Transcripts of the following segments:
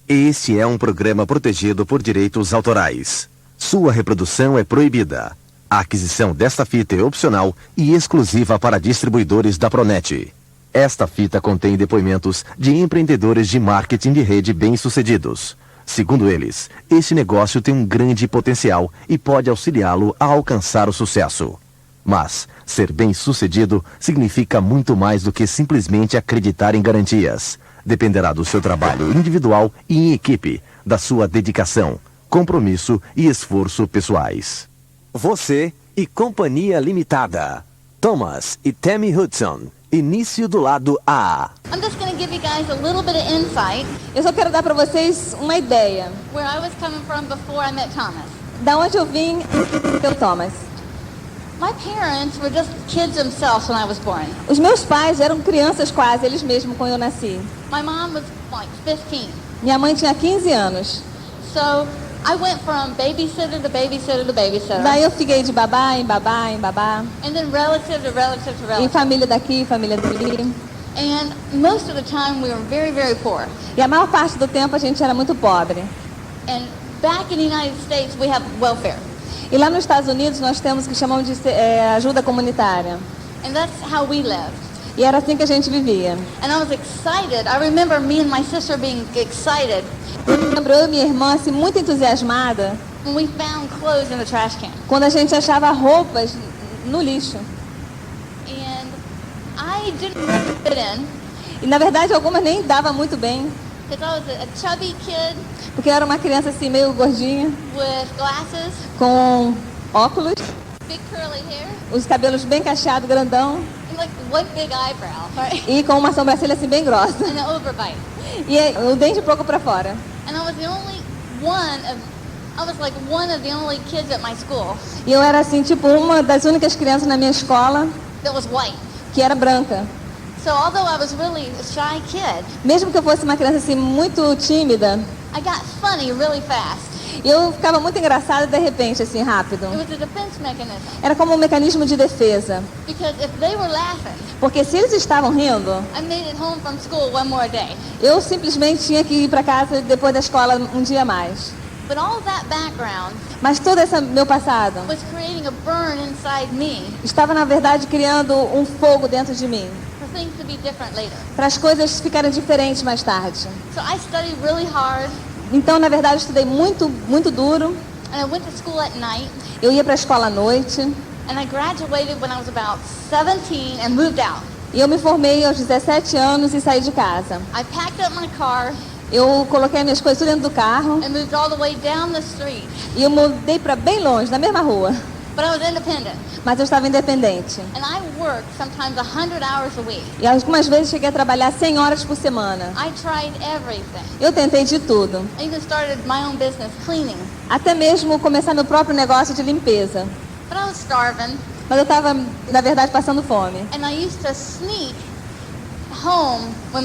Este é um programa protegido por direitos autorais. Sua reprodução é proibida. A aquisição desta fita é opcional e exclusiva para distribuidores da Pronet. Esta fita contém depoimentos de empreendedores de marketing de rede bem-sucedidos. Segundo eles, este negócio tem um grande potencial e pode auxiliá-lo a alcançar o sucesso. Mas ser bem-sucedido significa muito mais do que simplesmente acreditar em garantias. Dependerá do seu trabalho individual e em equipe, da sua dedicação, compromisso e esforço pessoais. Você e Companhia Limitada. Thomas e Tammy Hudson. Início do lado A. I'm just going to give you guys a little bit of insight Eu só quero dar para vocês uma ideia where I was coming from before I met Thomas. da onde eu vim pelo Thomas. My parents were just kids themselves when I was born. Os meus pais eram crianças quase, eles mesmos, quando eu nasci. My mom was like 15. Minha mãe tinha 15 anos. So I went from babysitter to babysitter to babysitter. Daí eu fiquei de babá em babá em babá, And then relative to relative to em relative. família daqui, família dali. And most of the time we were very, very poor. E a maior parte do tempo a gente era muito pobre. And back in the United States we have welfare. E lá nos Estados Unidos nós temos o que chamamos de ajuda comunitária. And that's how we lived. E era assim que a gente vivia. And I was excited. I remember me and my sister being excited Eu lembro eu e minha irmã assim, muito entusiasmada when we found clothes in the trash can. quando a gente achava roupas no lixo. And I didn't fit in E na verdade algumas nem dava muito bem, because I was a chubby kid porque eu era uma criança assim meio gordinha, with glasses, com óculos, big curly hair, os cabelos bem cacheados, grandão, and like one big eyebrow, right? e com uma sobrancelha assim bem grossa. And an overbite. E o dente pouco pra fora. And I was the only one of the only kids at my school E eu era assim, tipo, uma das únicas crianças na minha escola that was white. que era branca. So although I was really a shy kid, Mesmo que eu fosse uma criança assim muito tímida, I got funny really fast. eu ficava muito engraçada de repente, assim, rápido. It was a defense mechanism. Era como um mecanismo de defesa. Because if they were laughing, Porque se eles estavam rindo, I made it home from school one more day. eu simplesmente tinha que ir para casa depois da escola um dia a mais. But all that background Mas todo esse meu passado was creating a burn inside me estava, na verdade, criando um fogo dentro de mim, for things to be different later. para as coisas ficarem diferentes mais tarde. So I studied really hard, Então, na verdade, eu estudei muito, muito duro. and I went to school at night, Eu ia para a escola à noite. and I graduated when I was about 17 and moved out. E eu me formei aos 17 anos e saí de casa. I packed up my car Eu coloquei minhas coisas tudo dentro do carro and moved all the way down the street. e eu mudei para bem longe, na mesma rua. But I was independent, Mas eu estava independente. and I worked sometimes 100 hours a week. E algumas vezes cheguei a trabalhar 100 horas por semana. I tried everything. Eu tentei de tudo. I even started my own business cleaning. Até mesmo começar meu próprio negócio de limpeza. But I was starving, Mas eu estava, na verdade, passando fome. and I used to sneak home when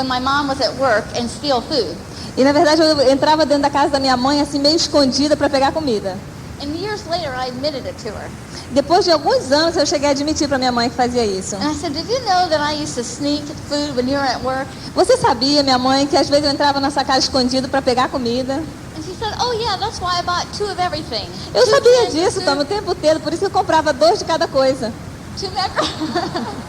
my mom was at work and steal food. E, na verdade, eu entrava dentro da casa da minha mãe, assim, meio escondida para pegar comida. And years later, I admitted it to her. Depois de alguns anos, eu cheguei a admitir para minha mãe que fazia isso. And I said, "Did you know that I used to sneak food when you were at work?" Você sabia, minha mãe, que às vezes eu entrava na sua casa escondido para pegar comida? And she said, "Oh yeah, that's why I bought 2 of everything." Eu Two sabia cans of disso, soup, Tom, o tempo inteiro, por isso que eu comprava 2 de cada coisa. 2 macaroni.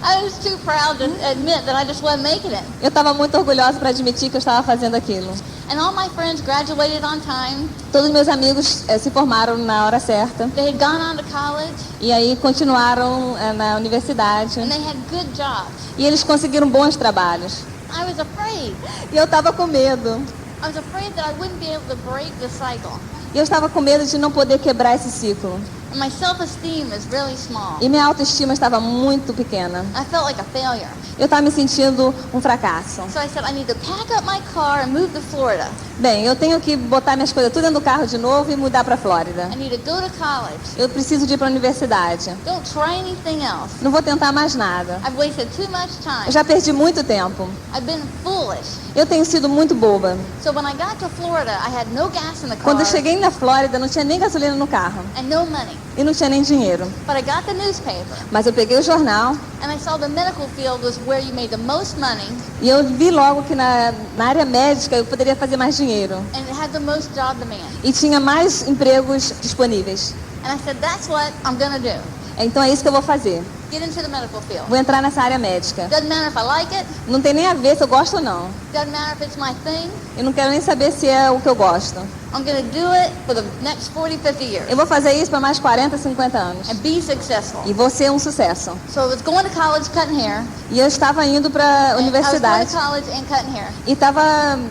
I was too proud to admit that I just wasn't making it. Eu estava muito orgulhosa para admitir que eu estava fazendo aquilo. And all my friends graduated on time. Todos meus amigos se formaram na hora certa. They had gone on to college, E aí continuaram na universidade. and they had good jobs. E eles conseguiram bons trabalhos. I was afraid. E eu estava com medo. I was afraid that I wouldn't be able to break the cycle. E eu estava com medo de não poder quebrar esse ciclo. And my self-esteem is really small. E minha autoestima estava muito pequena. I felt like a failure. Eu estava me sentindo um fracasso. So I said, I need to pack up my car and move to Florida. Bem, eu tenho que botar minhas coisas tudo dentro do carro de novo e mudar para a Flórida. I need to go to college. Eu preciso de ir para a universidade. Don't try anything else. Não vou tentar mais nada. I've wasted too much Eu time. já perdi muito tempo. I've been foolish. Eu tenho sido muito boba. So when I got to Florida, I had no gas in the car Quando eu cheguei na Flórida, não tinha nem gasolina no carro. and no money. E e não tinha nem dinheiro. But I got the newspaper, Mas eu peguei o jornal and I saw the medical field was where you made the most money, e eu vi logo que na área médica eu poderia fazer mais dinheiro. and it had the most job demand. E tinha mais empregos disponíveis. And I said, that's what I'm gonna do. Então é isso que eu vou fazer. Get into the medical field. Vou entrar nessa área médica. Doesn't matter if I like it. Não tem nem a ver se eu gosto ou não. Doesn't matter if it's my thing. Eu não quero nem saber se é o que eu gosto. I'm gonna do it for the next 40, 50 years Eu vou fazer isso para mais 40, 50 anos. and be successful. E vou ser um sucesso. So I was going to college cutting hair. E eu estava indo para a And I was going universidade. to college and cutting hair. E estava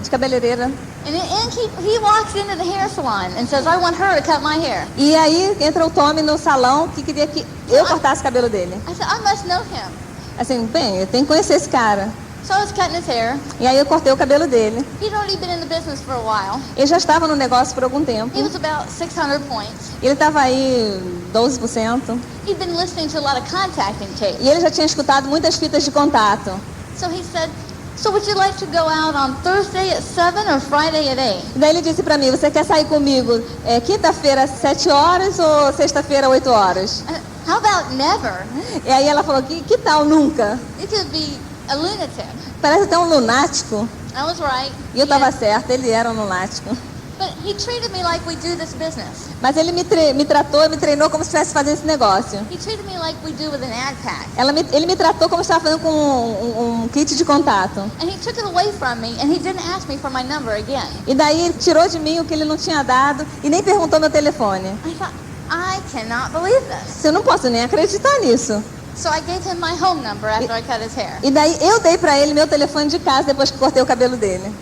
de cabeleireira. And he walks into the hair salon and says, I want her to cut my hair. E aí entra o Tommy no salão que queria que eu cortasse o cabelo dele. I said, I must know him. Assim, bem, eu tenho que conhecer esse cara. So I was cutting his hair. E aí eu cortei o cabelo dele. He'd already been in the business for a while. Ele já estava no negócio por algum tempo. He was about 600 points. Ele estava aí 12%. He'd been listening to a lot of contacting tapes. E ele já tinha escutado muitas fitas de contato. So he said, so would you like to go out on Thursday at 7 or Friday at 8? Daí ele disse pra mim, você quer sair comigo quinta-feira às 7 horas ou sexta-feira às 8 horas? I said, how about never? E aí ela falou, que tal nunca? You could be a lunatic. Parece até um lunático. I was right. E eu estava Yeah. certa, ele era um lunático. But he treated me like we do this business. Mas ele me tratou e me treinou como se estivesse fazendo esse negócio. He treated me like we do with an ad pack. Ele me tratou como se estava fazendo com um kit de contato. And he took it away from me, and he didn't ask me for my number again. E daí ele tirou de mim o que ele não tinha dado e nem perguntou meu telefone. I thought, I cannot believe this. Eu não posso nem acreditar nisso. So I gave him my home number after I cut his hair. E daí eu dei pra ele meu telefone de casa depois que cortei o cabelo dele.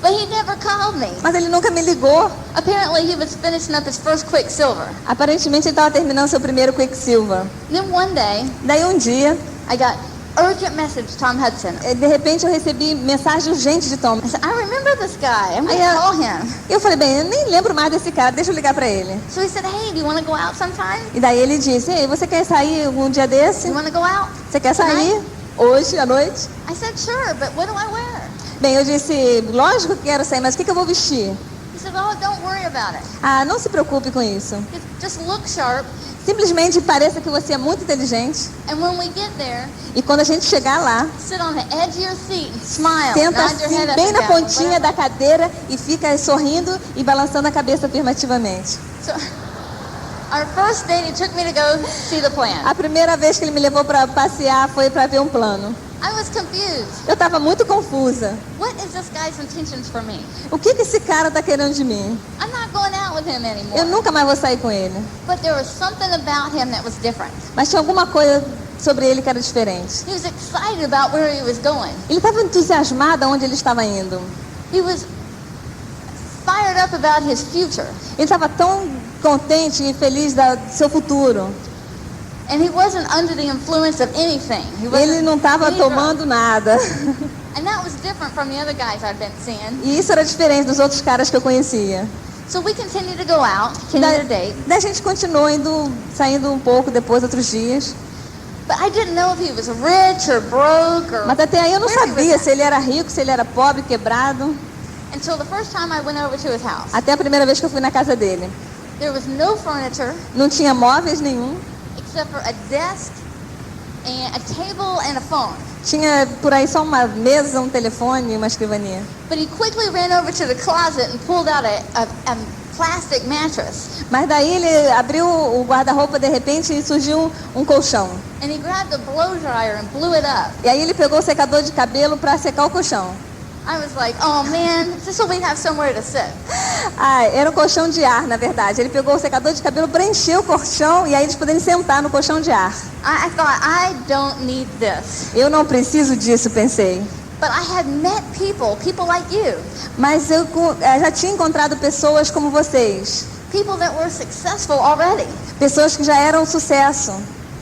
But he never called me. Mas ele nunca me ligou. Apparently he was finishing up his first Quicksilver. Aparentemente ele estava terminando seu primeiro Quicksilver. Then one day, Daí um dia, I got urgent message, Tom Hudson. de repente eu recebi mensagem urgente de Tom. I said, I remember this guy. I'm going to I, call him. Eu falei, bem, eu nem lembro mais desse cara, deixa eu ligar pra ele. So he said, hey, do you want to go out sometime? E daí ele disse, ei, você quer sair um dia desse? You want to go out? Você quer sair hoje à noite? I said, sure, but what do I wear? Bem, eu disse, lógico que quero sair, mas o que eu vou vestir? He said, oh, don't worry about it. Ah, não se preocupe com isso. Just look sharp. Simplesmente pareça que você é muito inteligente. And when we get there, E quando a gente chegar lá, sit on the edge of your seat and smile. senta Nod your assim, head up bem and na down, pontinha da whatever. cadeira e fica sorrindo e balançando a cabeça afirmativamente. So, our first date, he took me to go see the plan. A primeira vez que ele me levou para passear foi para ver um plano. I was confused. Eu estava muito confusa. What is this guy's intentions for me? O que esse cara está querendo de mim? I'm not going out with him anymore. Eu nunca mais vou sair com ele. But there was something about him that was different. Mas tinha alguma coisa sobre ele que era diferente. He was excited about where he was going. Ele estava entusiasmado aonde ele estava indo. He was fired up about his future. Ele estava tão contente e feliz do seu futuro. And he wasn't under the influence of anything. He wasn't Ele não estava any drug. tomando nada. And that was different from the other guys I've been seeing. E isso era diferente dos outros caras que eu conhecia. So we continued to go out, continued to date. Daí a gente continuou saindo um pouco depois, outros dias. But I didn't know if he was rich or broke or Mas até aí eu não where he sabia was se ele era rico, se ele era pobre, quebrado. at. Until the first time I went over to his house. Até a primeira vez que eu fui na casa dele. There was no furniture Não tinha móveis nenhum. except for a desk and a table and a phone. Tinha por aí só uma mesa, um telefone e uma escrivaninha. But he quickly ran over to the closet and pulled out a plastic mattress. Mas daí ele abriu o guarda-roupa de repente e surgiu um colchão. And he grabbed the blow dryer and blew it up. E aí ele pegou o secador de cabelo para secar o colchão. I was like, oh man, just so we'd have somewhere to sit. Ah, era um colchão de ar, na verdade. Ele pegou o secador de cabelo, preencheu o colchão e aí eles poderiam sentar no colchão de ar. I thought, I don't need this. Eu não preciso disso, pensei. But I had met people like you. Mas eu já tinha encontrado pessoas como vocês. People that were successful already. Pessoas que já eram um sucesso,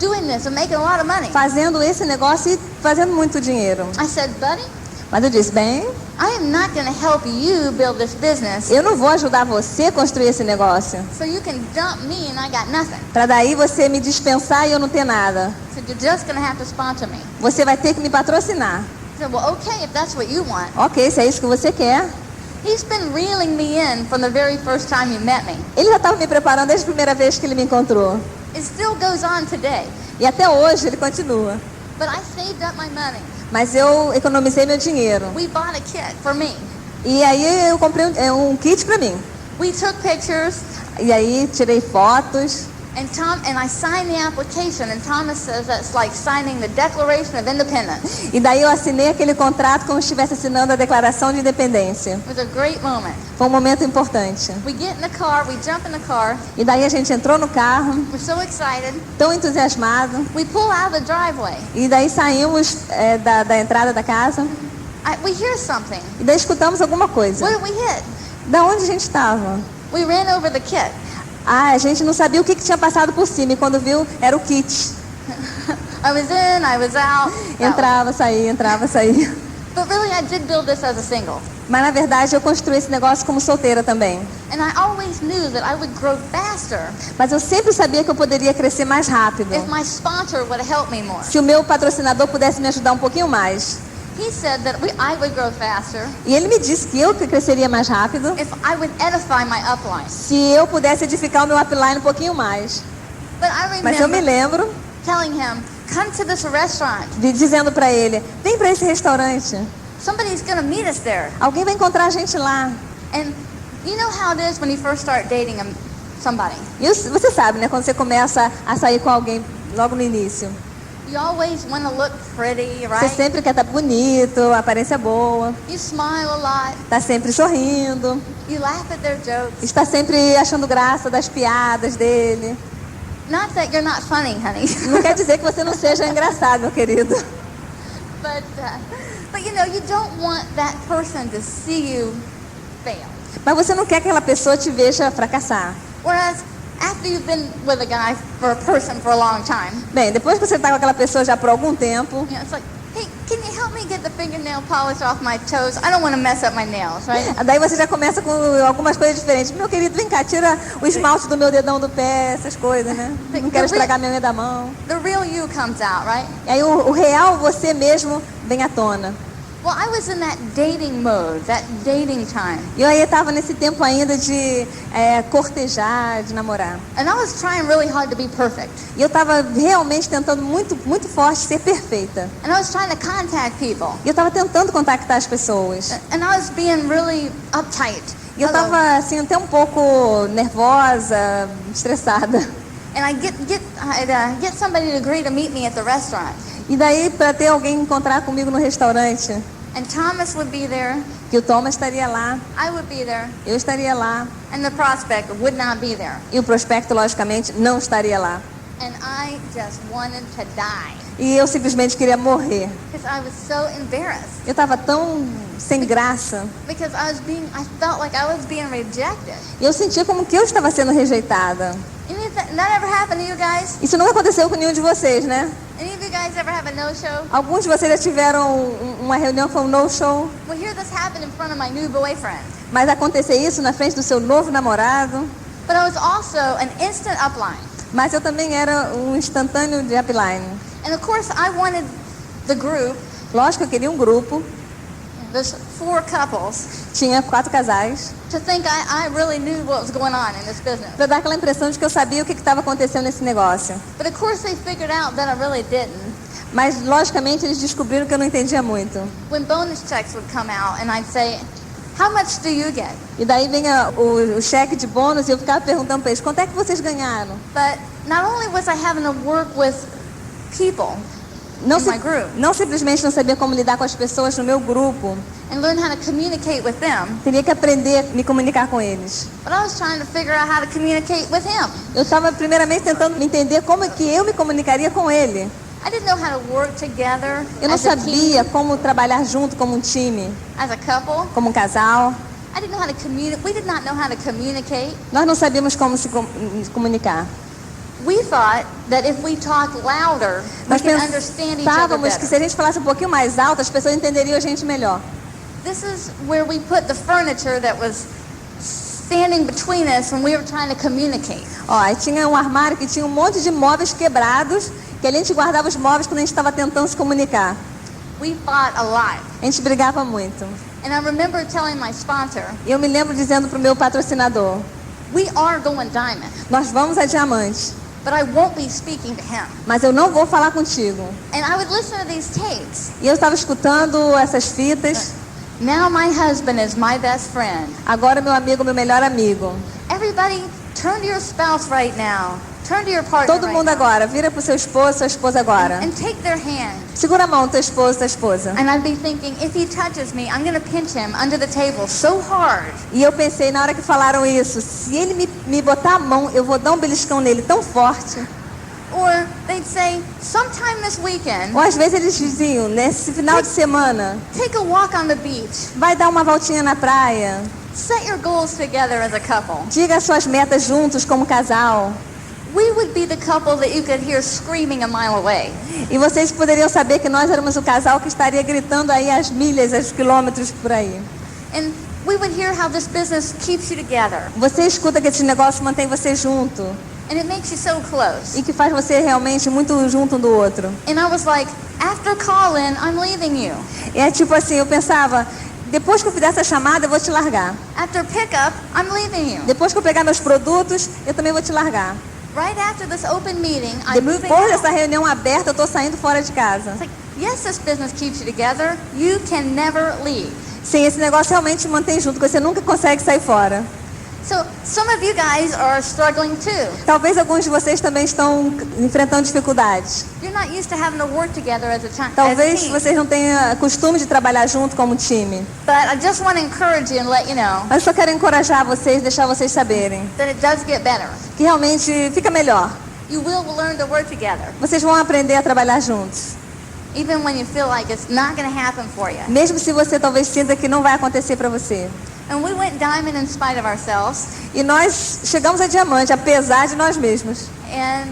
Doing this and making a lot of money. fazendo esse negócio e fazendo muito dinheiro. I said, buddy, Mas eu disse, bem, I am not going to help you build this business eu não vou ajudar você a construir esse negócio. so you can dump me and I got nothing. Para daí você me dispensar e eu não ter nada. So you're just going to have to sponsor me. Você vai ter que me patrocinar. I said, well, okay, if that's what you want. Ok, se é isso que você quer. He's been reeling me in from the very first time you met me. Ele já estava me preparando desde a primeira vez que ele me encontrou. It still goes on today. E até hoje ele continua. But I saved up my money. Mas eu economizei meu dinheiro. We bought a kit for me. E aí eu comprei um kit para mim. We took pictures, E aí tirei fotos. and I signed the application, and Thomas says that's like signing the Declaration of Independence. E daí eu assinei aquele contrato como se estivesse assinando a Declaração de Independência. It was a great moment. Foi um momento importante. We get in the car, we jump in the car, E daí a gente entrou no carro, we're so excited. tão entusiasmado. We pull out of the driveway. E daí saímos da entrada da casa. We hear something. E daí escutamos alguma coisa. What did we hit? Da onde a gente estava? We ran over the kit. Ah, a gente não sabia o que tinha passado por cima. E quando viu, era o kit. I was in, I was out. Entrava, saía, entrava, saía. But really, I did build this as a single. Mas na verdade eu construí esse negócio como solteira também. And I always knew that I would grow faster Mas eu sempre sabia que eu poderia crescer mais rápido. if my sponsor would help me more. Se o meu patrocinador pudesse me ajudar um pouquinho mais. He said that I would grow faster E ele me disse que eu cresceria mais rápido if I would edify my upline. se eu pudesse edificar o meu upline um pouquinho mais. But I Mas eu me remember lembro telling him, come to this restaurant. dizendo para ele, vem para esse restaurante. Somebody's going to meet us there. Alguém vai encontrar a gente lá. And you know how it is when you first start dating somebody. E você sabe, né? Quando você começa a sair com alguém logo no início. You always want to look pretty, Você right? sempre quer estar bonito, aparência boa. You smile a lot. Tá sempre sorrindo. You laugh at their jokes. Está sempre achando graça das piadas dele. Not that you're not funny, honey. Não quer dizer que você não seja engraçado, meu querido. But you know, you don't want that person to see you fail. Mas você não quer que aquela pessoa te veja fracassar. Whereas after you've been with a guy for a person for a long time, Bem, depois que você está com aquela pessoa já por algum tempo, you know, it's like, hey, can you help me get the fingernail polish off my toes? I don't want to mess up my nails, right? daí você já começa com algumas coisas diferentes. Meu querido, vem cá, tira o esmalte do meu dedão do pé, essas coisas, né? Não quero estragar minha unha da mão. The real you comes out, right? E aí o real você mesmo vem à tona. Well, I was in that dating mode, that dating time. E eu aí estava nesse tempo ainda de cortejar, de namorar. And I was trying really hard to be perfect. E eu estava realmente tentando muito, muito forte ser perfeita. And I was trying to contact people. E eu estava tentando contactar as pessoas. And I was being really uptight. E eu estava assim até um pouco nervosa, estressada. And I'd get somebody to agree to meet me at the restaurant. E daí para ter alguém encontrar comigo no restaurante, And Thomas would be there. que o Thomas estaria lá, I would be there. eu estaria lá And the prospect would not be there. e o prospecto logicamente não estaria lá. And I just wanted to die. E eu simplesmente queria morrer. Because I was so embarrassed. Eu estava tão sem graça. Because I felt like I was being rejected. E eu sentia como que eu estava sendo rejeitada. That ever happened to you guys? Isso nunca aconteceu com nenhum de vocês, né? Any of you guys ever have a no-show? Alguns de vocês já tiveram uma reunião que foi um no-show. Well, here this happened in front of my new boyfriend. Mas acontecer isso na frente do seu novo namorado. But I was also an instant upline. Mas eu também era um instantâneo de upline. And of course, I wanted the group, Lógico, eu queria um grupo. there's 4 couples, Tinha 4 casais. to think I really knew what was going on in this business. Para dar aquela impressão de que eu sabia o que estava acontecendo nesse negócio. But of course, they figured out that I really didn't. Mas, logicamente, eles descobriram que eu não entendia muito. When bonus checks would come out and I'd say, how much do you get? E daí vinha o cheque de bônus e eu ficava perguntando para eles, quanto é que vocês ganharam? But not only was I having to work with people Não, in my group não simplesmente não sabia como lidar com as pessoas no meu grupo. and learn how to communicate with them, Teria que aprender a me comunicar com eles. but I was trying to figure out how to communicate with him. Eu estava primeiramente tentando me entender como é que eu me comunicaria com ele. I didn't know how to work together Eu não as a sabia team, como trabalhar junto como um time, as a couple. como um casal. I didn't know how to communicate. We did not know how to communicate. Nós não sabíamos como se comunicar. We thought that if we talked louder, we Nós could understand each other pensávamos que se better. a gente falasse um pouquinho mais alto, as pessoas entenderiam a gente melhor. This is where we put the furniture that was standing between us when we were trying to communicate. Ó, aí tinha um armário que tinha um monte de móveis quebrados, que a gente guardava os móveis quando a gente estava tentando se comunicar. We fought a lot. A gente brigava muito. And I remember telling my sponsor, E eu me lembro dizendo pro meu patrocinador, we are going diamond, nós vamos a diamante, but I won't be speaking to him. mas eu não vou falar contigo. And I would listen to these tapes. E eu estava escutando essas fitas. Now my husband is my best friend. Agora meu amigo, meu melhor amigo. Everybody, turn to your spouse right now. Turn to your partner Todo right mundo now. agora, vira pro seu esposo, sua esposa agora. And take their hand. Segura a mão do teu esposo, tua esposa. And I'd be thinking, if he touches me, I'm going to pinch him under the table so hard. E eu pensei, na hora que falaram isso, se ele me botar a mão, eu vou dar um beliscão nele tão forte. Or they'd say, sometime this weekend, Ou às vezes eles diziam, nesse final de semana, take a walk on the beach. vai dar uma voltinha na praia. Set your goals together as a couple. Diga as suas metas juntos como casal. We would be the couple that you could hear screaming a mile away. E vocês poderiam saber que nós éramos o casal que estaria gritando aí as milhas, os quilômetros por aí. And we would hear how this business keeps you together. Você escuta que esse negócio mantém você junto And it makes you so close. e que faz você realmente muito junto um do outro. And I was like, after call-in, I'm leaving you. E é tipo assim, eu pensava, depois que eu fizer essa chamada, eu vou te largar. After pickup, I'm leaving you. Depois que eu pegar meus produtos, eu também vou te largar. Right after this open meeting, I'm moving Depois out. dessa reunião aberta, eu tô saindo fora de casa. It's like, yes, this business keeps you together. You can never leave. Sim, esse negócio realmente te mantém junto, você nunca consegue sair fora. So some of you guys are struggling too. Talvez alguns de vocês também estão enfrentando dificuldades. You're not used to having to work together as a Talvez team. vocês não tenham costume de trabalhar junto como time. But I just want to encourage you and let you know Mas eu só quero encorajar vocês, deixar vocês saberem that it does get better. que realmente fica melhor. You will learn to work together, Vocês vão aprender a trabalhar juntos. even when you feel like it's not going to happen for you. Mesmo se você talvez sinta que não vai acontecer para você. And we went diamond in spite of ourselves. E nós chegamos a diamante, apesar de nós mesmos. And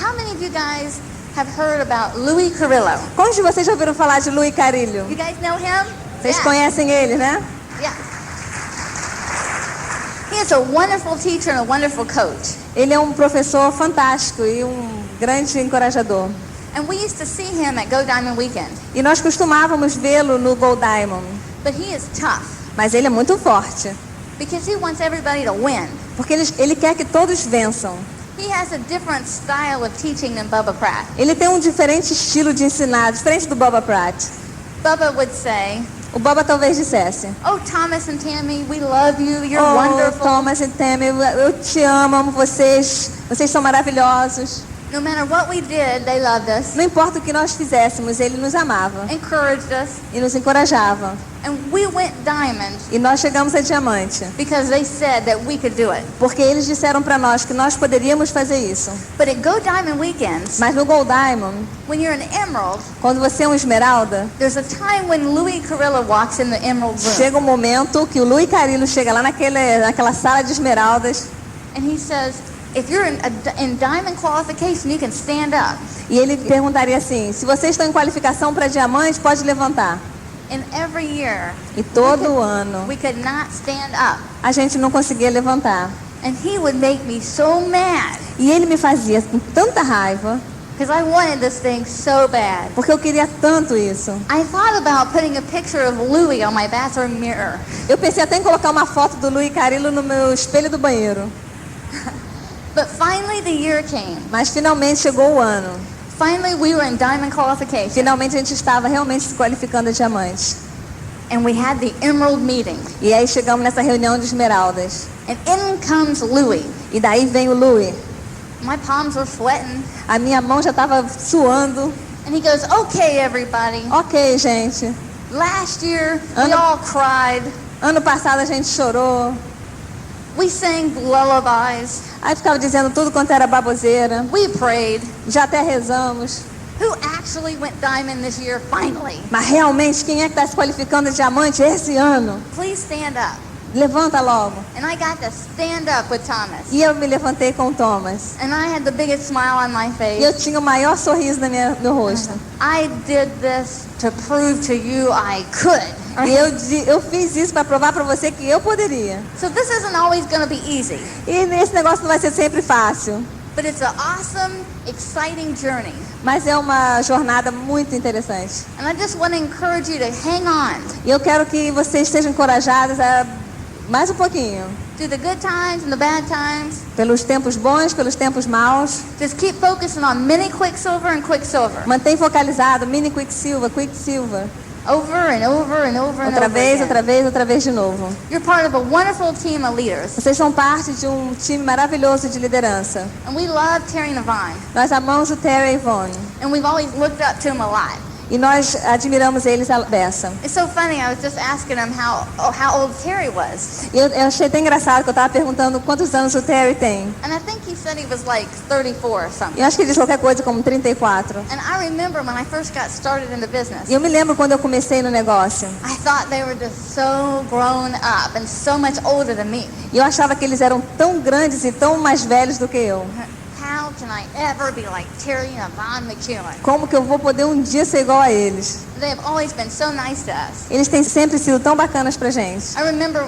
how many of you guys have heard about Louis Carrillo? Quantos de vocês já ouviram falar de Louis Carilho? You guys know him? Vocês Yeah. conhecem ele, né? Yeah. He is a wonderful teacher and a wonderful coach. Ele é um professor fantástico e um grande encorajador. And we used to see him at Go Diamond Weekend. E nós costumávamos vê-lo no Gold Diamond. But he is tough Mas ele é muito forte, because he wants everybody to win. porque ele quer que todos vençam. He has a different style of teaching than Bubba Pratt. Ele tem um diferente estilo de ensinar, diferente do Bubba Pratt. Bubba would say, O Bubba talvez dissesse: oh, Thomas and Tammy, we love you. You're Oh, wonderful. Thomas e Tammy, eu te amo vocês são maravilhosos. No matter what we did, they loved us, Não importa o que nós fizéssemos, ele nos amava encouraged us, e nos encorajava. and we went diamond E nós chegamos a diamante, because they said that we could do it. porque eles disseram para nós que nós poderíamos fazer isso. But at Go Diamond Weekends, Mas no Gold Diamond, when you're an emerald, quando você é um esmeralda, there's a time when Louis Carrillo walks in the emerald room, chega um momento que o Louis Carillo chega lá naquela sala de esmeraldas and he says, if you're in diamond qualification, you can stand up. e ele perguntaria assim: se vocês estão em qualificação para diamante, pode levantar. And every year, E todo ano we could not stand up. a gente não conseguia levantar. And he would make me so mad E ele me fazia com tanta raiva, because I wanted this thing so bad. porque eu queria tanto isso. I thought about putting a picture of Louis on my bathroom mirror. Eu pensei até em colocar uma foto do Louis Carillo no meu espelho do banheiro. But finally the year came. Mas finalmente chegou o ano. Finally we were in diamond qualification. Finalmente a gente estava realmente se qualificando a diamante. And we had the emerald meeting. E aí chegamos nessa reunião de esmeraldas. And in comes Louis. E daí vem o Louis. My palms were sweating. A minha mão já estava suando. And he goes, okay, everybody. Ok, gente. Last year, we Ano- all cried. Ano passado a gente chorou. We sang lullabies. Aí ficava dizendo tudo quanto era baboseira. We prayed. Já até rezamos. Who actually went diamond this year finally? Mas realmente, quem é que está se qualificando a diamante esse ano? Please stand up. Levanta logo. And I got to stand up with Thomas. E eu me levantei com o Thomas. And I had the biggest smile on my E eu face. tinha o maior sorriso no meu rosto. I did this to prove to you I could. E eu fiz isso para provar para você que eu poderia. So this isn't always going to be easy. E esse negócio não vai ser sempre fácil. But But it's an awesome, exciting journey. Mas é uma jornada muito interessante. And I just want to encourage you to hang on E eu quero que vocês estejam encorajados a mais um pouquinho. through the good times and the bad times. Pelos tempos bons, pelos tempos maus. Just keep focusing on mini Quicksilver and Quicksilver. Mantém focalizado, mini Quicksilver, Quicksilver. Over and over and over and Outra over vez, again. outra vez, outra vez de novo. You're part of a wonderful team of leaders. Vocês são parte de um time maravilhoso de liderança. And we love Terry and Yvonne. Nós amamos o Terry e a Yvonne. And we've always looked up to them a lot. E nós admiramos eles à beça. It's so funny, I was just asking him how old Terry was. E eu achei até engraçado que eu estava perguntando quantos anos o Terry tem. And I think he said he was like 34 or E something. eu acho que ele disse qualquer coisa como 34. And I remember when I first got started in the business, E eu me lembro quando eu comecei no negócio. I thought they were just so grown up and so much older than me. E eu achava que eles eram tão grandes e tão mais velhos do que eu. How can I ever be like Terry and Yvonne McEwen? Como que eu vou poder um dia ser igual a eles? They have always been so nice to us. Eles têm sempre sido tão bacanas pra gente. I remember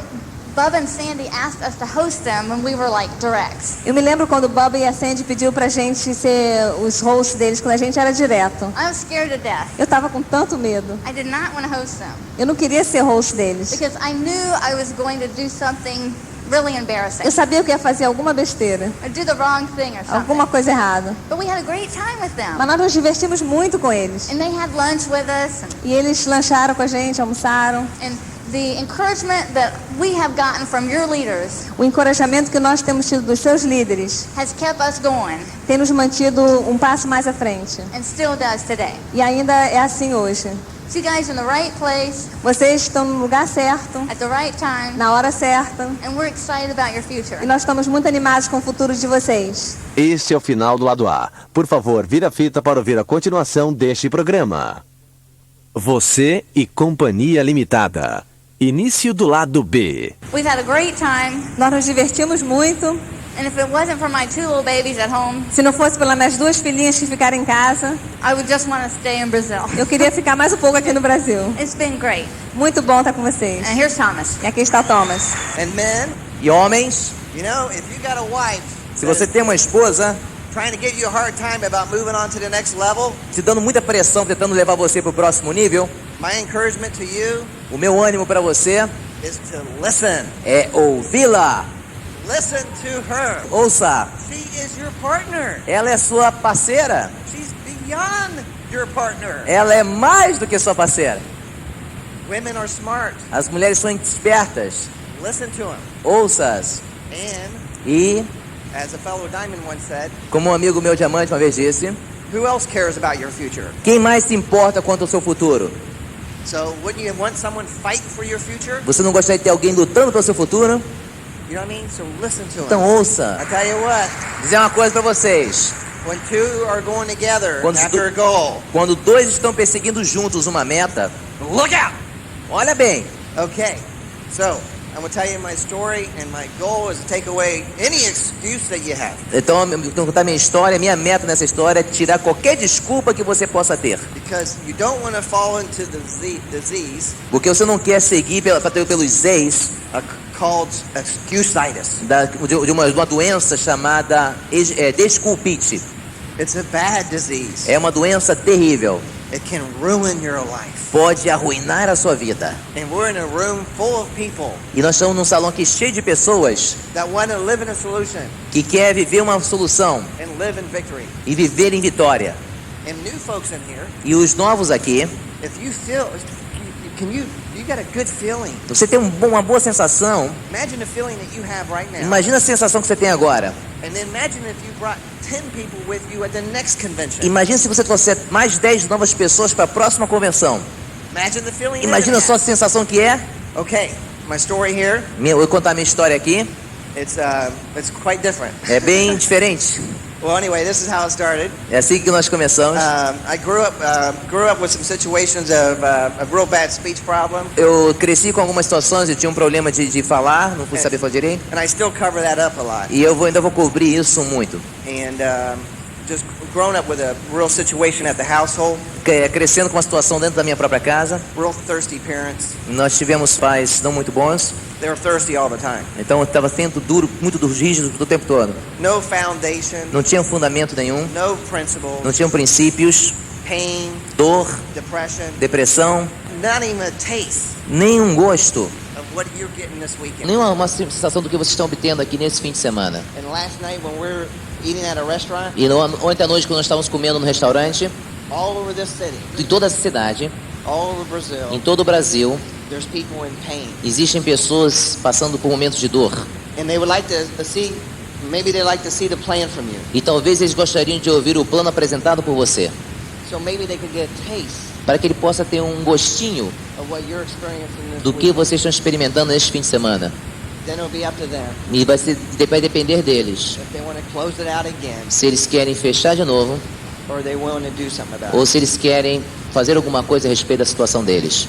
Bubba and Sandy asked us to host them when we were like directs. Eu me lembro quando o Bubba e a Sandy pediu pra gente ser os hosts deles quando a gente era direto. I was scared to death. Eu tava com tanto medo. I did not want to host them Eu não queria ser host deles. because I knew I was going to do something really embarrassing Eu sabia que ia fazer alguma besteira, or do the wrong thing or something. alguma coisa errada. But we had a great time with them. Mas nós nos divertimos muito com eles. And they had lunch with us E eles lancharam com a gente, almoçaram. and the encouragement that we have gotten from your leaders O encorajamento que nós temos tido dos seus líderes has kept us going tem nos mantido um passo mais à frente. and still does today. E ainda é assim hoje. So you guys are in the right place Vocês estão no lugar certo, at the right time, na hora certa. and we're excited about your future. E nós estamos muito animados com o futuro de vocês. Este é o final do lado A. Por favor, vira a fita para ouvir a continuação deste programa. Você e Companhia Limitada. Início do lado B. We've had a great time, Nós nos divertimos muito. and if it wasn't for my two little babies at home, Se não fosse pelas minhas duas filhinhas que ficaram em casa, I would just want to stay in Brazil. eu queria ficar mais um pouco aqui no Brasil. It's been great. Muito bom estar com vocês. And here's Thomas. E aqui está o Thomas. And men, E homens, you know, if you got a wife se você tem uma esposa trying to give you a hard time about moving on to the next level, te dando muita pressão, tentando levar você para o próximo nível, my encouragement to you o meu ânimo para você is to listen. é ouvi-la. Listen to her. Ouça, She is your partner. ela é sua parceira. She's beyond your partner. Ela é mais do que sua parceira. Women are smart. As mulheres são espertas. Listen to them. Ouça-as. And E, as a fellow diamond once said, como um amigo meu diamante uma vez disse, who else cares about your future? quem mais se importa quanto ao seu futuro? So wouldn't you want someone fighting for your future? Você não gostaria de ter alguém lutando pelo seu futuro? You know what I mean? So listen to Então them. ouça. I tell you what, Dizer uma coisa para vocês. when two are going together Quando after a goal, Quando dois estão perseguindo juntos uma meta, look out! olha bem. Okay, so I'm going to tell you my story, and my goal is to take away any excuse that you have. Então, eu vou contar minha história. Minha meta nessa história é tirar qualquer desculpa que você possa ter. Because you don't want to fall into the disease Porque você não quer seguir pelos Z's called excuse-itis. de uma doença chamada desculpite. It's a bad disease. É uma doença terrível. It can ruin your life. Pode arruinar a sua vida. And we're in a room full of people E nós estamos num salão aqui cheio de pessoas that want to live in a solution que quer viver uma solução and live in victory. e viver em vitória. And new folks in here, E os novos aqui, if you feel, you got a good feeling. você tem uma boa sensação. Imagine the feeling that you have right now. Imagina a sensação que você tem agora. And then imagine if you brought 10 people with you at the next convention. Imagina se você trouxer mais 10 novas pessoas para a próxima convenção. Imagine the feeling. you're Imagina gonna só a have. sensação que é. Okay, my story here, Eu vou contar minha história aqui. it's quite different. É bem diferente. Well, anyway, this is how it started. É assim que nós começamos. I grew up with some situations of a real bad speech problem, Eu cresci com algumas situações e tinha um problema de falar, não fui saber falar direito. and I still cover that up a lot. E eu ainda vou cobrir isso muito. And just grown up with a real situation at the household, Crescendo com uma situação dentro da minha própria casa. real thirsty parents. Nós tivemos pais não muito bons, They were thirsty all the time. então eu estava sendo muito rígido o tempo todo. No foundation, Não tinha fundamento nenhum, no principles, não tinham princípios, pain, dor, depression, depressão, not even a taste nenhum gosto, of what you're getting this weekend. nenhuma uma sensação do que vocês estão obtendo aqui nesse fim de semana. And last night when we're eating at a restaurant, E ontem à noite, quando nós estávamos comendo no restaurante, all over this city, em toda a cidade, all over Brazil, em todo o Brasil, there's people in pain. existem pessoas passando por momentos de dor. And they would like to see, maybe they like to see the plan from you. E talvez eles gostariam de ouvir o plano apresentado por você, So maybe they could get a taste para que ele possa ter um gostinho of what you're experiencing this do que week. vocês estão experimentando neste fim de semana. Then it'll be up to them E vai depender deles, if they want to close it out again se eles querem fechar de novo or they willing to do something about ou it. se eles querem fazer alguma coisa a respeito da situação deles.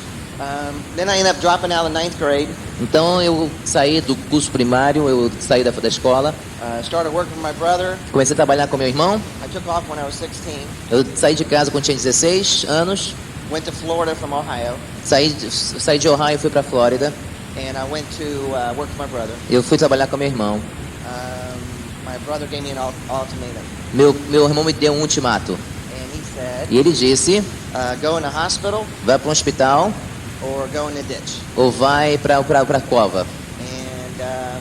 Then I ended up dropping out of ninth grade. Então eu saí do curso primário, eu saí da escola, Started working for my brother. comecei a trabalhar com meu irmão. I took off when I was 16. Eu saí de casa quando tinha 16 anos, Went to Florida from Ohio, saí de Ohio e fui para Flórida. and I went to work for my brother. Eu fui trabalhar com meu irmão. My brother gave me an ultimatum, Meu irmão me deu um ultimato. and he said, E ele disse, go in the hospital vai para um hospital or go in the ditch. ou vai para a cova. And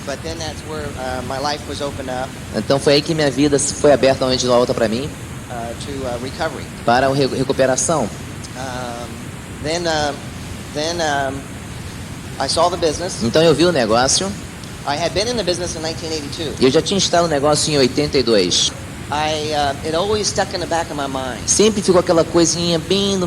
but then that's where my life was opened up Então foi aí que minha vida foi aberta uma de volta para mim, to recovery. para a recuperação. Then I saw the business. Então eu vi o negócio I had been in the business in 1982. e eu já tinha estado no negócio em 82. It always stuck in the back of my mind. Sempre ficou aquela coisinha bem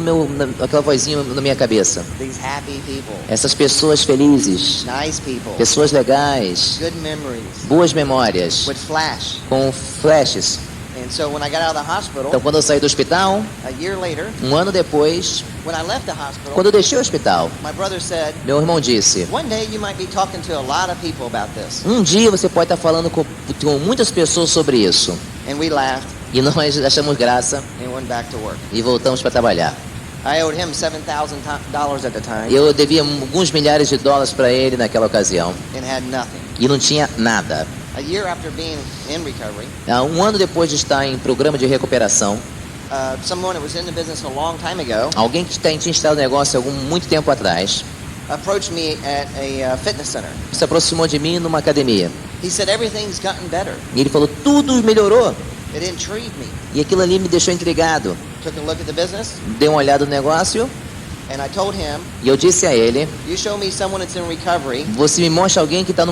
aquela vozinha na minha cabeça. These happy people, Essas pessoas felizes, nice people, pessoas legais, good memories, boas memórias, would flash. com flashes. And so when I got out of the hospital, Então quando eu saí do hospital, a year later, um ano depois, when I left the hospital, quando eu deixei o hospital, my brother said, meu irmão disse, one day you might be talking to a lot of people about this. um dia você pode estar falando com muitas pessoas sobre isso. And we laughed E nós achamos graça and went back to work. e voltamos para trabalhar. I owed him $7,000 at the time Eu devia alguns milhares de dólares para ele naquela ocasião and had nothing. e não tinha nada. A year after being in recovery, Um ano depois de estar em programa de recuperação, someone that was in the business a long time ago alguém que tinha estado no negócio muito tempo atrás approached me at a fitness center. se aproximou de mim numa academia. He said, everything's gotten better. E ele falou, tudo melhorou. It intrigued me. E aquilo ali me deixou intrigado. Took a look at the business, Dei uma olhada no negócio and I told him, e eu disse a ele, you show me someone that's in recovery, você me mostra alguém que está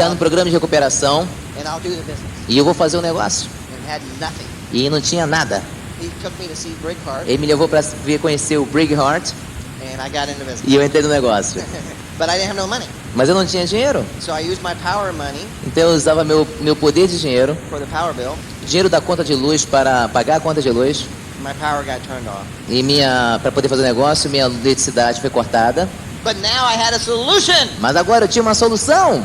no programa de recuperação and I'll do the business. e eu vou fazer o negócio. And had nothing. E não tinha nada. He took me to see Brigghart, Ele me levou para conhecer o Brigghart and I got into business. e eu entrei no negócio. But I didn't have no money. Mas eu não tinha dinheiro. So I used my power money Então eu usava meu poder de dinheiro, for the power bill. dinheiro da conta de luz para pagar a conta de luz. My power got turned off. E para poder fazer o negócio, minha eletricidade foi cortada. But now I had a solution. Mas agora eu tinha uma solução.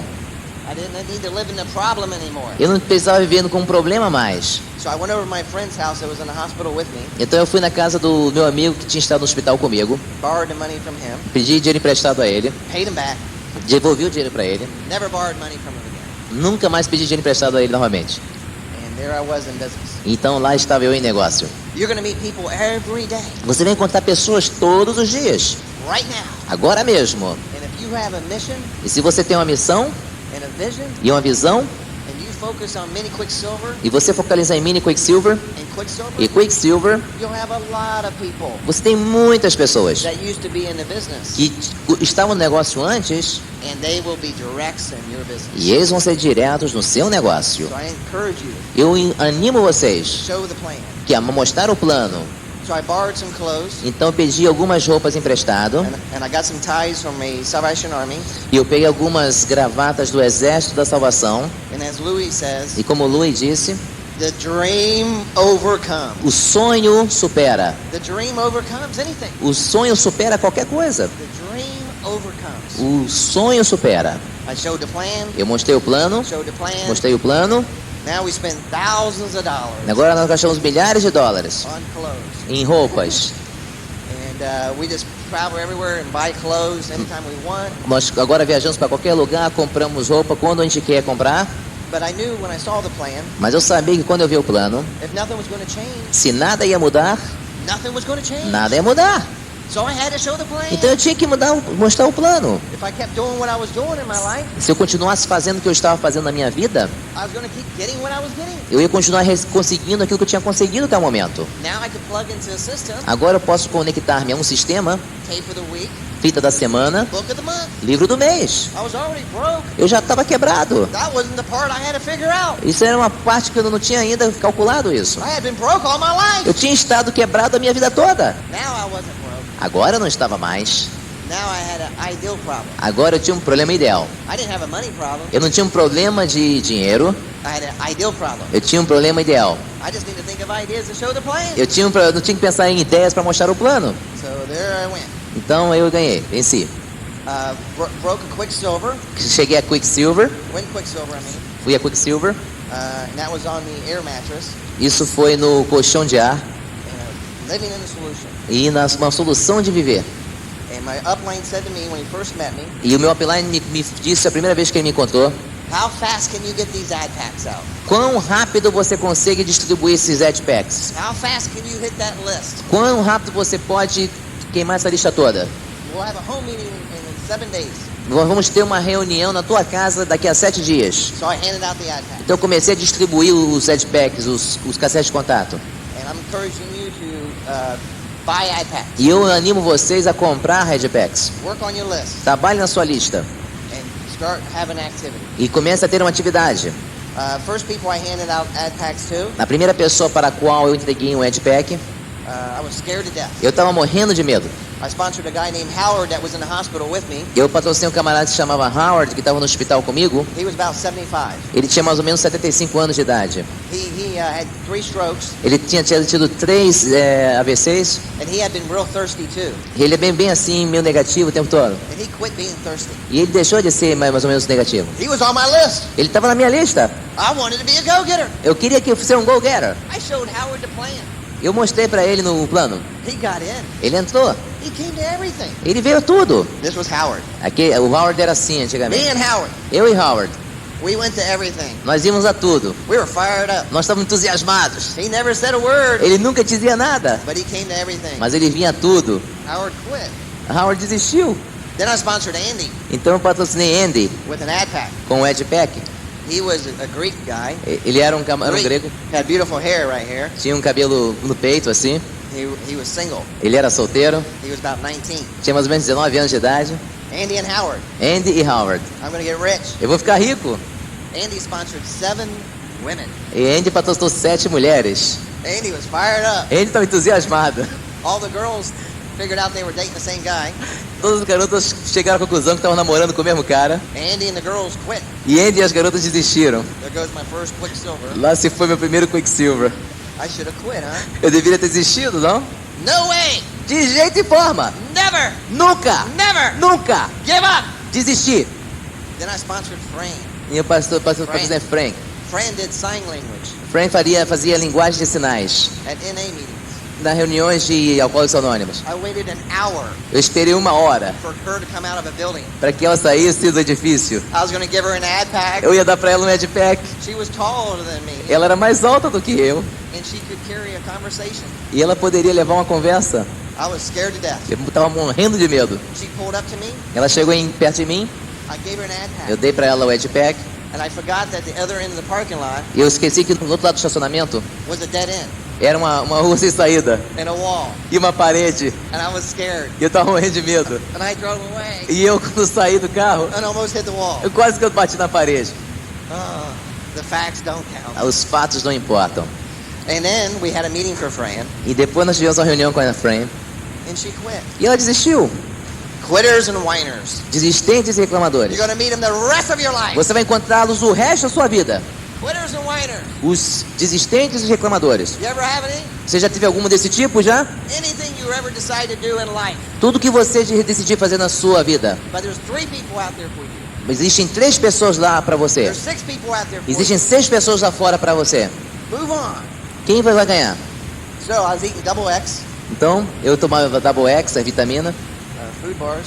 I didn't need to live in the problem anymore. Eu não precisava vivendo com um problema mais. So I went over to my friend's house that was in the hospital with me, Então eu fui na casa do meu amigo que tinha estado no hospital comigo, borrowed the money from him, pedi dinheiro emprestado a ele, paid him back, devolvi o dinheiro para ele, never borrowed money from him again. nunca mais pedi dinheiro emprestado a ele novamente. And there I was in business. Então lá estava eu em negócio. You're going to meet people every day, Você vai encontrar pessoas todos os dias, right now. agora mesmo. And if you have a mission E se você tem uma missão and a vision, e uma visão, and you focus on mini Quicksilver e você focalizar em Mini Quicksilver and Quicksilver, e Quicksilver, you'll have a lot of people você tem muitas pessoas that used to be in the business, que estavam no negócio antes and they will be directs in your business. e eles vão ser diretos no seu negócio. So I encourage you, Eu animo vocês show the plan. que a mostrar o plano. So I borrowed some clothes, Então eu pedi algumas roupas emprestado and I got some ties from a Salvation Army. e eu peguei algumas gravatas do Exército da Salvação. And as Louis says, E como o Louis disse, the dream overcomes. o sonho supera. The dream overcomes anything. O sonho supera qualquer coisa. The dream overcomes. O sonho supera. I showed the plan, Eu mostrei o plano, showed the plan, mostrei o plano Now we spend thousands of dollars Agora nós gastamos milhares de dólares on clothes. em roupas. And we just travel everywhere and buy clothes anytime we want. Nós agora viajamos para qualquer lugar, compramos roupa quando a gente quer comprar. But I knew when I saw the plan, Mas eu sabia que quando eu vi o plano, if nothing was going to change, se nada ia mudar, nothing was going to change. nada ia mudar. So I had to show the plan. Então eu tinha que mostrar o plano. If I kept doing what I was doing in my life, Se eu continuasse fazendo o que eu estava fazendo na minha vida, I was going to keep getting what I was getting. eu ia continuar conseguindo aquilo que eu tinha conseguido até o momento. Now I could plug into a system, Agora eu posso conectar-me a um sistema, tape of the week, fita da semana, book of the month. livro do mês. I was already broke. Eu já estava quebrado. That wasn't the part I had to figure out. Isso era uma parte que eu não tinha ainda calculado isso. I had been broke all my life. Eu tinha estado quebrado a minha vida toda. Now I wasn't broke. Agora eu não estava mais. Now I had an ideal problem. Agora eu tinha um problema ideal. I didn't have a money problem. Eu não tinha um problema de dinheiro. I had an ideal problem. Eu tinha um problema ideal. I just need to think of ideas to show the plan. Eu não tinha que pensar em ideias para mostrar o plano. So there I went. Então eu ganhei, venci. Broke a Quicksilver. Cheguei a Quicksilver. Went Quicksilver, I mean. Fui a Quicksilver. And that was on the air mattress. Isso foi no colchão de ar Living in the solution. e uma solução de viver. And my upline said to me when he first met me, E o meu upline me disse a primeira vez que ele me encontrou: how fast can you get these ad packs out? quão rápido você consegue distribuir esses Edge Packs? How fast can you hit that list? Quão rápido você pode queimar essa lista toda? We'll have a home meeting in 7 days. Nós vamos ter uma reunião na tua casa daqui a 7 dias. So I handed out the ad packs. Então eu comecei a distribuir os Edge Packs, os cassetes de contato. And I'm encouraging you to buy ad packs. E eu animo vocês a comprar Edge Packs. Work on your list Trabalhe na sua lista and start having activity. e comece a ter uma atividade. First people I handed out ad packs to, A primeira pessoa para a qual eu entreguei um Edge Pack, I was scared to death. eu estava morrendo de medo. I sponsored a guy named Howard that was in the hospital with me. Eu patrocinei um camarada que se chamava Howard, que estava no hospital comigo. He was about 75. Ele tinha mais ou menos 75 anos de idade. He had 3 strokes, Ele tinha tido 3 AVCs. and he had been real thirsty too. E ele é bem assim, meio negativo o tempo todo. And he quit being thirsty. E ele deixou de ser mais ou menos negativo. He was on my list. Ele estava na minha lista. I wanted to be a go-getter. Eu queria que eu fosse um go-getter. I showed Howard the plan. Eu mostrei para ele no plano. He got in. Ele entrou. He came to everything. Ele veio tudo. This was Howard. Aqui, o Howard era assim Me antigamente. and Howard, Eu e Howard, we went to everything. nós íamos a tudo. We were fired up. Nós estávamos entusiasmados. He never said a word, Ele nunca dizia nada, but he came to everything. mas ele vinha a tudo. Howard quit. Howard desistiu. Then I sponsored Andy Então eu patrocinei Andy with an ad pack. com o Edge Pack. He was a Greek guy. Ele era um grego, Had beautiful hair right here. tinha um cabelo no peito assim. He was single. Ele era solteiro, He was about 19. tinha mais ou menos 19 anos de idade. Andy and Howard. Andy e Howard. I'm going to get rich. Eu vou ficar rico. Andy sponsored 7 women. E Andy patrocinou 7 mulheres. Andy was fired up. Andy estava entusiasmado. All the girls figured out they were dating the same guy. Todas as garotas chegaram à conclusão que estavam namorando com o mesmo cara. Andy and the girls quit. E Andy e as garotas desistiram. There goes my first Quicksilver. Lá se foi meu primeiro Quicksilver. I should have quit, huh? Eu deveria ter desistido, não? No way! De jeito e forma. Never! Nunca. Never! Nunca. Give up! Desisti. Then I sponsored Fran. E eu patrocinei Frank. Fran did sign language Frank fazia linguagem de sinais. at NA meetings. Nas reuniões de Alcoólicos Anônimos. I waited an hour Eu esperei 1 hora for her to come out of a building. para que ela saísse do edifício. I was going to give her an ad pack. Eu ia dar para ela um Edge Pack. She was taller than me, Ela era mais alta do que eu. and she could carry a conversation. E ela poderia levar uma conversa. I was scared to death. Eu estava morrendo de medo. She pulled up to me. Ela chegou perto de mim. I gave her an ad Eu pack. dei para ela o Edge Pack. And I forgot that the other end of the parking lot E eu esqueci que no outro lado do estacionamento was a dead end era uma rua sem saída. and a wall. E uma parede. And I was scared. E eu estava morrendo de medo. And I drove away E eu, quando saí do carro, and almost hit the wall. eu quase que eu bati na parede. The facts don't count. Os fatos não importam. And then we had a meeting for Fran, E depois nós tivemos uma reunião com a Fran. and she quit. E ela desistiu. Quitters and whiners. Desistentes e reclamadores. You're going to meet them the rest of your life. Você vai encontrá-los o resto da sua vida. Quitters and whiners. Os desistentes e reclamadores. You ever have any? Você já teve algum desse tipo já? Anything you ever decide to do in life. Tudo que você decidir fazer na sua vida. But there's 3 people out there for you. Existem 3 pessoas lá para você. There's 6 people out there for Existem you. 6 pessoas lá fora para você. Move on. Quem vai ganhar? So I was eating double X, Então, eu tomava Double X, a vitamina, food bars,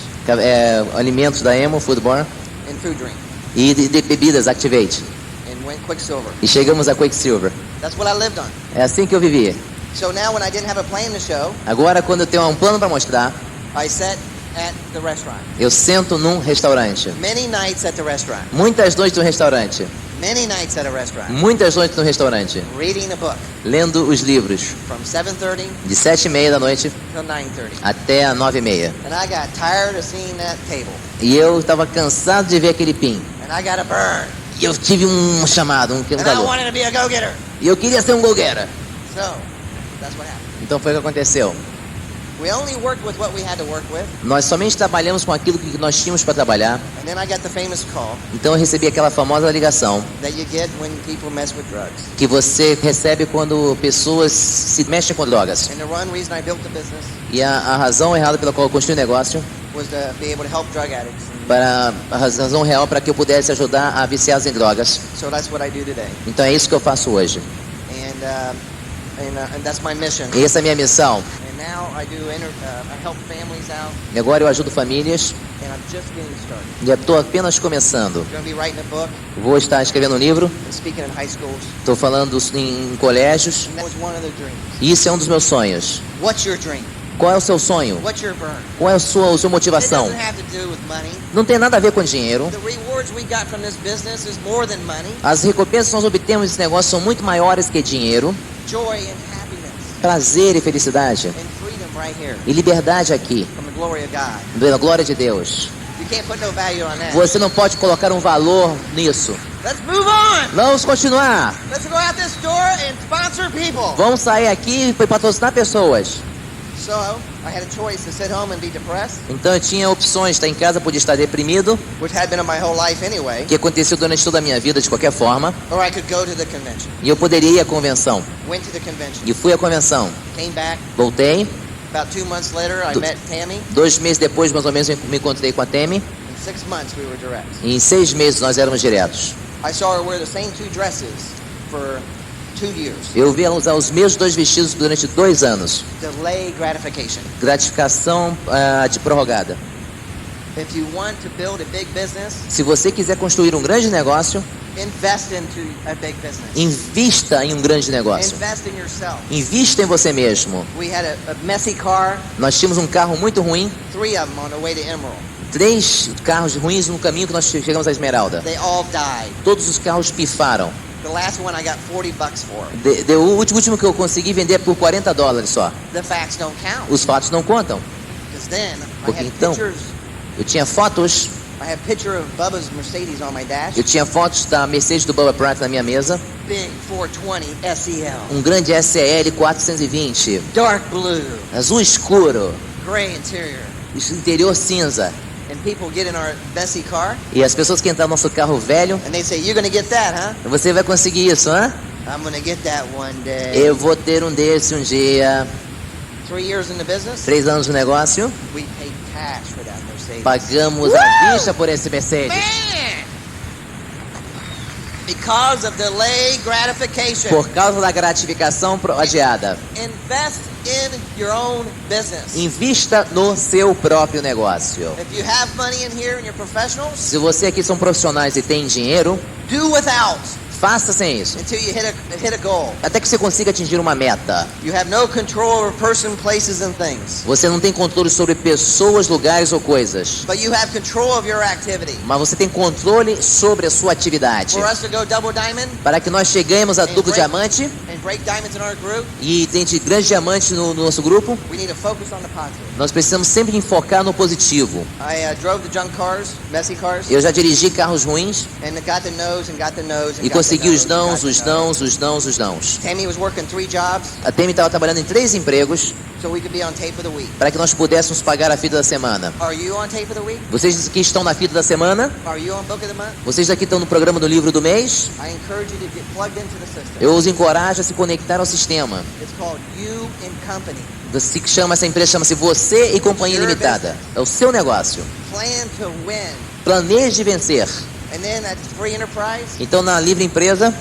alimentos da Emo, Food Bar, and food drink, e de bebidas, Activate. and went Quicksilver. E chegamos a Quicksilver. That's what I lived on. É assim que eu vivia. So now when I didn't have a plan to show, Agora, quando eu tenho um plano para mostrar, I sat at the restaurant. eu sento num restaurante. Many nights at the restaurant. Muitas noites no restaurante. Many nights at a restaurant. Muitas noites no restaurante. Reading a book Lendo os livros. from 7:30 De 7h30 da noite till 9:30. até a 9h30. And I got tired of seeing that table. E eu estava cansado de ver aquele pin. And I got a burn. E eu tive um chamado, um And I calor. wanted to be a go-getter. E eu queria ser um go-getter. So, that's what happened. Então foi o que aconteceu. We only worked with what we had to work with. Nós somente trabalhamos com aquilo que nós tínhamos para trabalhar. And then I got the famous call Então eu recebi aquela famosa ligação that you get when people mess with drugs. que você recebe quando pessoas se mexem com drogas. And the one reason I built the business E a razão errada pela qual eu construí o negócio, was to be able to help drug addicts. para a razão real para que eu pudesse ajudar a viciados em drogas. So that's what I do today. Então é isso que eu faço hoje. And that's my mission. E essa é a minha missão. And now I help families out, E agora eu ajudo famílias and I'm just getting started. e estou apenas começando. I'm going to be writing a book Vou estar escrevendo um livro, and speaking in high schools. estou falando em colégios. And that was one of the dreams. E isso é um dos meus sonhos. What's your dream? Qual é o seu sonho? What's your burn? Qual é a sua It motivação? doesn't have to do with money. Não tem nada a ver com dinheiro. The rewards we got from this business is more than money. As recompensas que nós obtemos desse negócio são muito maiores que dinheiro. Joy and happiness Prazer e felicidade. and freedom right here E liberdade aqui, from the glory of God. pela glória de Deus. You can't put no value on that. Você não pode colocar um valor nisso. Let's move on. Vamos continuar. Let's go out this door and sponsor people. Vamos sair aqui e patrocinar pessoas. So I had a choice to sit home and be depressed, Então eu tinha opções, estar em casa, podia estar deprimido, which had been in my whole life anyway, que aconteceu durante toda a minha vida de qualquer forma, or I could go to the convention. e eu poderia ir à convenção. Went to the convention. E fui à convenção. Came back. Voltei, About 2 months later, I Do- met Tammy. 2 meses depois, mais ou menos, eu me encontrei com a Temi, In 6 months, we were direct. e em 6 meses nós éramos diretos. I saw her wear the same 2 dresses for 2 years. Eu vi ela usar os mesmos 2 vestidos durante 2 anos. Delay gratification. Gratificação de prorrogada. If you want to build a big business, Se você quiser construir um grande negócio, invest into a big business. invista em um grande negócio. Invest in yourself. Invista em você mesmo. We had a messy car, Nós tínhamos um carro muito ruim, 3 of them on the way to Emerald. 3 carros ruins no caminho que nós chegamos à Esmeralda. They all died. Todos os carros pifaram. The last one I got $40 for. O último que eu consegui vender por $40 só. The facts don't count. Os fatos não contam. Because then I Porque had então- pictures. Eu tinha fotos, I have picture of Bubba's Mercedes on my dash. eu tinha fotos da Mercedes do Bubba Pratt na minha mesa. Big 420 SEL. Um grande SL 420, Dark blue. azul escuro, Gray interior. interior cinza. And people get in our messy car E as pessoas que entram no nosso carro velho, and they say, "You're gonna get that, huh?" você vai conseguir isso, hã? I'm gonna get that one day. Eu vou ter um desse um dia. 3 years in the business, 3 anos no negócio, we paid cash for that Mercedes. pagamos à vista por esse Mercedes. Man! Because of delay gratification. Por causa da gratificação adiada. Invest in your own business. Invista no seu próprio negócio. If you have money in here and you're professionals, Se você aqui são profissionais e tem dinheiro, do without faça sem isso. until you hit a goal. Até que você consiga atingir uma meta. You have no control over person, places, and things. Você não tem controle sobre pessoas, lugares ou coisas. But you have control of your activity. Mas você tem controle sobre a sua atividade. For us to go double diamond Para que nós cheguemos a duplo diamante and break diamonds in our group, e tem grandes diamantes no nosso grupo, we need to focus on the positive. nós precisamos sempre enfocar no positivo. I drove the junk cars, messy cars, Eu já dirigi carros ruins and got the nose and got the nose and e got consegui the os nose and nãos, got the os nose. nãos, os nãos, os nãos. Tammy was working 3 jobs A Temi estava trabalhando em 3 empregos so we could be on tape of the week. para que nós pudéssemos pagar a fita da semana. Are you on tape of the week? Vocês que estão na fita da semana, Are you on book of the month? vocês aqui estão no programa do livro do mês, I encourage you to get plugged into the system. eu os encorajo a se conectar ao sistema. It's called You in Company. Essa empresa chama-se Você e Companhia Limitada. É o seu negócio. Plan to win. Planeje vencer. And then at Free Enterprise, Então na livre empresa,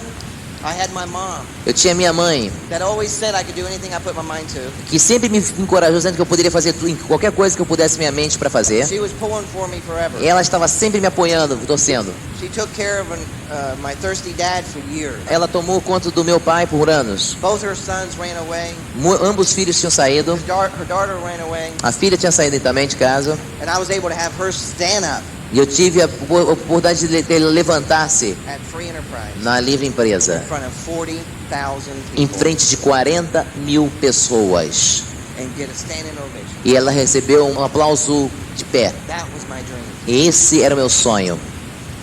I had my mom eu tinha minha mãe, that always said I could do anything I put my mind to. que sempre me encorajou, dizendo que eu poderia fazer qualquer coisa que eu pudesse minha mente para fazer. She was pulling for me forever. E ela estava sempre me apoiando, torcendo. She took care of my thirsty dad for years. Ela tomou conta do meu pai por anos. Both her sons ran away. Ambos os filhos tinham saído. Her daughter ran away. A filha tinha saído também de casa. And I was able to have her stand up E eu tive a oportunidade de levantar-se at Free Enterprise na livre empresa, in front of 40,000 em people frente de 40.000 pessoas. and get a standing ovation. E ela recebeu um aplauso de pé. That was my dream. Esse era o meu sonho.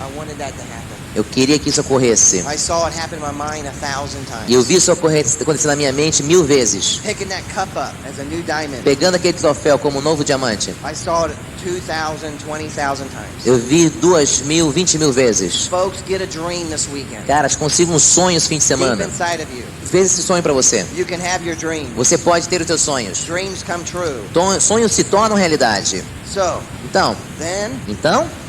I wanted that to happen. Eu queria que isso ocorresse. I saw it happen in my mind 1,000 times. E eu vi isso acontecer na minha mente 1000 vezes. Picking that cup up as a new diamond. Pegando aquele troféu como um novo diamante. I saw it 2,000, 20,000 times. Eu vi 2.000, 20.000 vezes. Folks, get a dream this weekend. Caras, consiga um sonho esse fim de Deep semana. inside of you. Fez esse sonho pra você. You can have your dream. Você pode ter os seus sonhos. Dreams come true. Sonhos se tornam realidade. So, Então, then,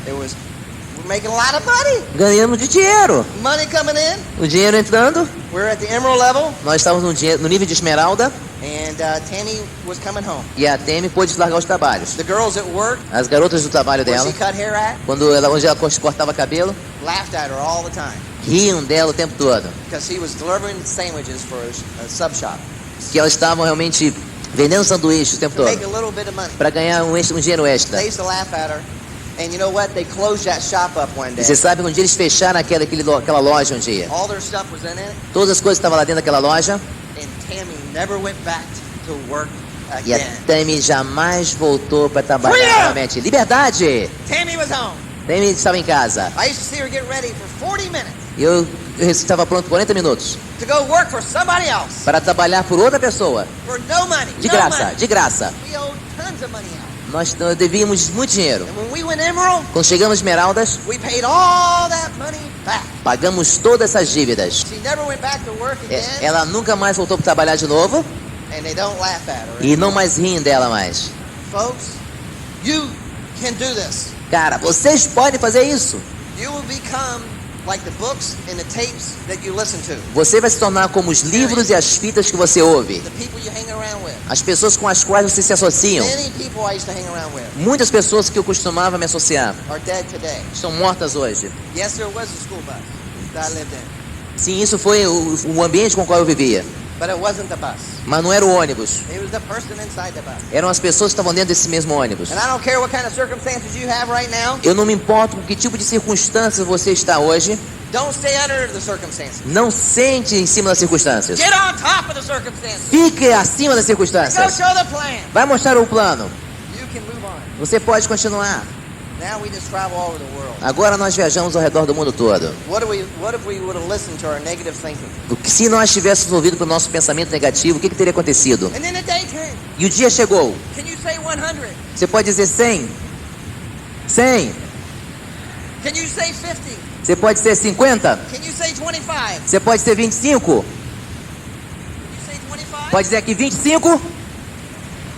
we're making a lot of money. ganhamos de dinheiro. Money coming in. O dinheiro entrando. We're at the emerald level. Nós estávamos no nível de esmeralda. And Tammy was coming home. E a Temi pôde largar os trabalhos. The girls at work, As garotas do trabalho where dela, she cut hair at, onde ela cortava cabelo, laughed at her all the time. riam dela o tempo todo. Because she was delivering sandwiches for a sub shop. Que elas estavam realmente vendendo sanduíches o tempo To make todo. a little bit of money. Para ganhar um dinheiro extra. They used to laugh at her. And you know what? They closed that shop up one E day. você sabe que um dia eles fecharam aquela loja um dia. All their stuff was in it. Todas as coisas estavam lá dentro daquela loja. And Tammy never went back to work E a again. Temi jamais voltou para trabalhar Freedom! novamente. Liberdade! Tammy was home. Temi estava em casa. I used to see her get ready for 40 minutes E eu estava pronto 40 minutos to go work for somebody else para trabalhar por outra pessoa. for no money. De no graça, money. de graça. We owed tons of money out. Nós devíamos muito dinheiro. And when we went emerald, Quando chegamos Esmeraldas, we paid all that money back. pagamos todas essas dívidas. She never went back to work again. Ela nunca mais voltou para trabalhar de novo And they don't laugh at her. e não mais riem dela mais. Folks, you can do this. Cara, vocês podem fazer isso. You will become like the books and the tapes that you listen to. Você vai se tornar como os livros e as fitas que você ouve. The people you hang around with. As pessoas com as quais você se associam. Many people I used to hang around with Muitas pessoas que eu costumava me associar are dead today. estão mortas hoje. Yes, there was a school bus that I lived in, Sim, isso foi o ambiente com o qual eu vivia. but it wasn't the bus. Mas não era o ônibus. It was the person inside the bus. Eram as pessoas que estavam dentro desse mesmo ônibus. And I don't care what kind of circumstances you have right now. Eu não me importo com que tipo de circunstâncias você está hoje. Don't stay under the circumstances. Não sente em cima das circunstâncias. Get on top of the circumstances. Fique acima das Go circunstâncias. show the plan. Vai mostrar o plano. You can move on. Você pode continuar. Now we just travel all over the world. Agora nós viajamos ao redor do mundo todo. What if we would have listened to our negative thinking? Se nós tivéssemos ouvido para o nosso pensamento negativo, o que teria acontecido? And then the day came. E o dia chegou. Can you say 100? Você pode dizer 100. 100. Can you say 50? Você pode ser 50. Can you say 25? Você pode ser 25. Can you say 25? Pode dizer aqui 25.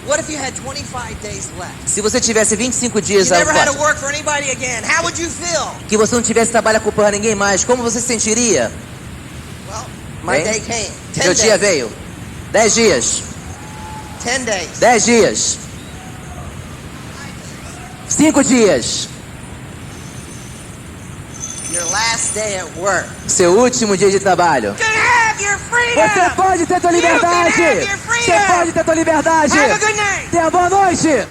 What if you had 25 days left? Se você tivesse 25 dias You never had to agora, work for anybody again. How would you feel? que você não tivesse trabalho para ninguém mais, como você se sentiria? Well, my Bem, day came. 10 Meu dia days. veio. 10 dias. 10 days. 10 dias. 5 dias. Your last day at work. Seu último dia de trabalho. You can have your freedom. Você pode ter tua You can liberdade. have your freedom. Você pode ter tua liberdade. Have a good night. Tenha boa noite.